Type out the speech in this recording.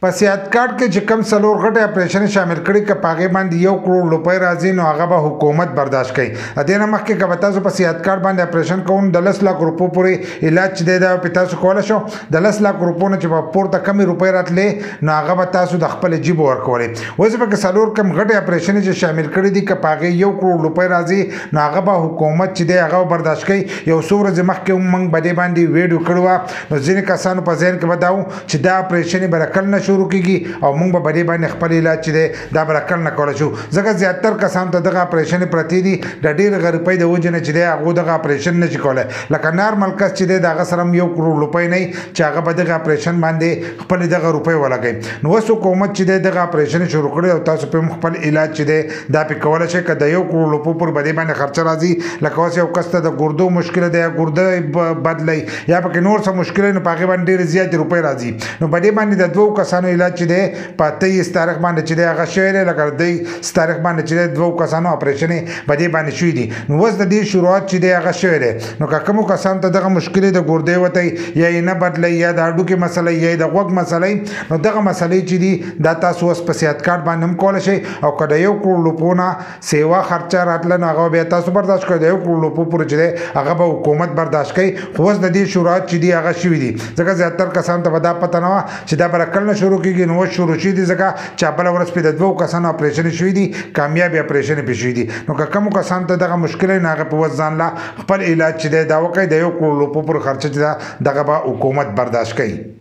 په سیادت کارت کې چې کم څلور غټه اپریشن شامل کړي ک پاګې باندې 1 کروڑ روپۍ راځي نو هغه به حکومت برداشت کوي. ا دې نه مخکې که تاسو په سیادت کارت باندې اپریشن کوون د 10 لک روپو پورې علاج چې دا په تاسو کول شو د 10 لک روپو نه چې په پورته کمی روپۍ راتلې نو هغه به تاسو د خپل جیب ورکولې. اوس په څلور کم غټه اپریشن چې شامل کړي دي ک پاګې 1 کروڑ روپۍ راځي نو هغه به حکومت چې دی هغه برداشت کوي. یو څو ورځې مخکې موږ باندې ویډیو کړو نو ځینې کسانو په ذهن کې بداو چې دا اپریشن برکل نه شروع کیږي او موږ به بری باندې خپل علاج چې دا برکل نه کول شو ځکه زیاتره کسان ته دغه اپریشن پرتی دي د ډیر غریبۍ د وجه نه چې هغه دغه اپریشن نشي کولای. لکه نارمل کس چې دغه سره 1 کروڑ روپۍ نه چې هغه به دغه اپریشن باندې خپل دغه روپۍ ولګي. نو اوس حکومت چې دغه اپریشن شروع کړی او تاسو په خپل علاج چې دا په کول شي کده 1 کروڑ روپۍ پر بری باندې خرچ راځي. لکه اوس یو کس ته د ګردو مشکل ده ګرده بدلی یا پکې نور څه مشکل نه پاګې باندې ډیر زیات روپۍ راځي نو بری باندې د دوه کسانو علاج چې ده په 23 تاریخ باندې چې هغه شوی دی لکه د تاریخ باندې چې دوه کسانو اپریشن باندې باندې شوی دي. نو اوس د دې شروعات چې دی هغه شوی دی نو کوم کسان ته دغه مشکل د ګردې وته یا نه بدلی یا د هډو کې مسله یا د غوږ مسله نو دغه مسلې چې دي دا تاسو اوس په سیادت کارت باندې هم کول شي او کله 1 کروڑ روپونه سیوا خرچه راتله نو هغه به تاسو برداشت کړئ. د 1 کروڑ روپو پورې چې هغه به حکومت برداشت کوي. خو اوس د دې شروعات چې دی هغه شوی دي ځکه زیاتره کسان ته ودا پته نه چې دا برکل نه شروع کیږي نو شروع شي دي ځکه چې بل ورځ په دوه کسانو اپریشن شوی دي کامیاب اپریشن به شوی دي. نو که کوم کسان ته دغه مشکل نه هغه په وځان لا خپل علاج چې دا وکړي د 1 کروڑ روپو پر خرچه دغه به حکومت برداشت کوي.